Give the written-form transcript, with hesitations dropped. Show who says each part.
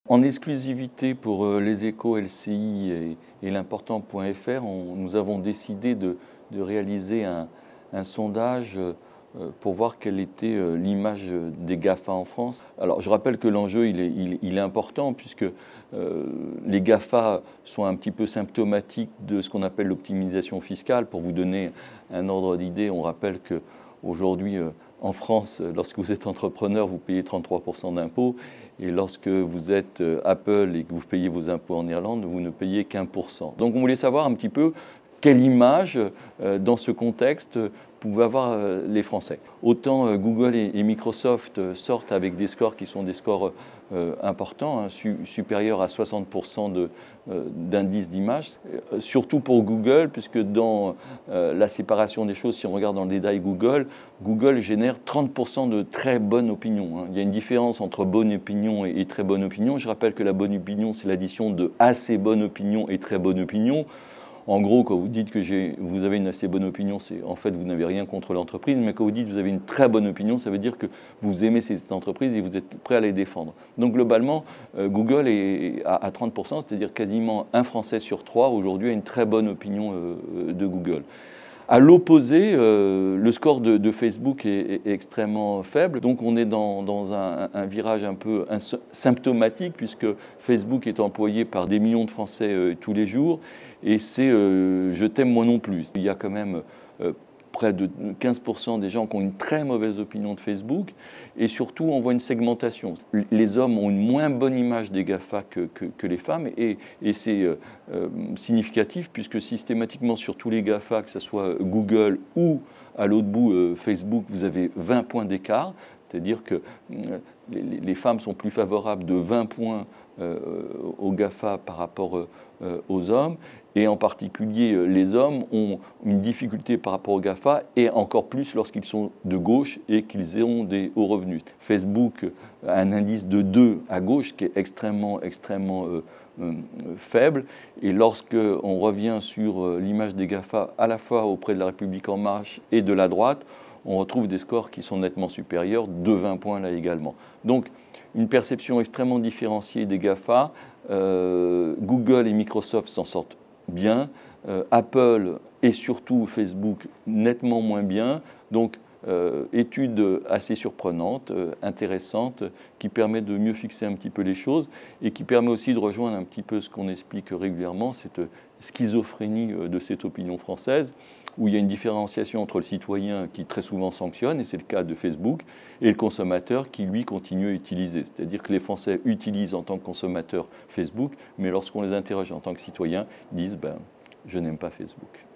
Speaker 1: En exclusivité pour Les Échos, LCI et l'Important.fr, nous avons décidé de réaliser un sondage pour voir quelle était l'image des GAFA en France. Alors je rappelle que l'enjeu il est important puisque les GAFA sont un petit peu symptomatiques de ce qu'on appelle l'optimisation fiscale. Pour vous donner un ordre d'idée, on rappelle qu'aujourd'hui en France, lorsque vous êtes entrepreneur, vous payez 33% d'impôts, et lorsque vous êtes Apple et que vous payez vos impôts en Irlande, vous ne payez qu'1%. Donc on voulait savoir un petit peu quelle image, dans ce contexte, pouvaient avoir les Français. Autant Google et Microsoft sortent avec des scores qui sont des scores importants, hein, supérieurs à 60% d'indice d'image. Surtout pour Google, puisque dans la séparation des choses, si on regarde dans le détail Google génère 30% de très bonne opinion, hein. Il y a une différence entre bonne opinion et très bonne opinion. Je rappelle que la bonne opinion, c'est l'addition de assez bonne opinion et très bonne opinion. En gros, quand vous dites que vous avez une assez bonne opinion, c'est en fait vous n'avez rien contre l'entreprise, mais quand vous dites que vous avez une très bonne opinion, ça veut dire que vous aimez cette entreprise et vous êtes prêt à les défendre. Donc globalement, Google est à 30%, c'est-à-dire quasiment un Français sur 3 aujourd'hui a une très bonne opinion de Google. À l'opposé, le score de Facebook est extrêmement faible, donc on est dans un virage un peu symptomatique puisque Facebook est employé par des millions de Français tous les jours et c'est je t'aime moi non plus. Il y a quand même près de 15% des gens qui ont une très mauvaise opinion de Facebook et surtout on voit une segmentation. Les hommes ont une moins bonne image des GAFA que les femmes et c'est significatif puisque systématiquement sur tous les GAFA, que ce soit Google ou à l'autre bout Facebook, vous avez 20 points d'écart. C'est-à-dire que les femmes sont plus favorables de 20 points aux GAFA par rapport aux hommes. Et en particulier, les hommes ont une difficulté par rapport aux GAFA et encore plus lorsqu'ils sont de gauche et qu'ils ont des hauts revenus. Facebook a un indice de 2 à gauche qui est extrêmement faible. Et lorsqu'on revient sur l'image des GAFA à la fois auprès de la République En Marche et de la droite, on retrouve des scores qui sont nettement supérieurs, de 20 points là également. Donc une perception extrêmement différenciée des GAFA. Google et Microsoft s'en sortent bien, Apple et surtout Facebook nettement moins bien. Donc étude assez surprenante, intéressante, qui permet de mieux fixer un petit peu les choses et qui permet aussi de rejoindre un petit peu ce qu'on explique régulièrement, cette schizophrénie de cette opinion française, où il y a une différenciation entre le citoyen qui très souvent sanctionne, et c'est le cas de Facebook, et le consommateur qui, lui, continue à utiliser. C'est-à-dire que les Français utilisent en tant que consommateurs Facebook, mais lorsqu'on les interroge en tant que citoyens, ils disent « je n'aime pas Facebook ».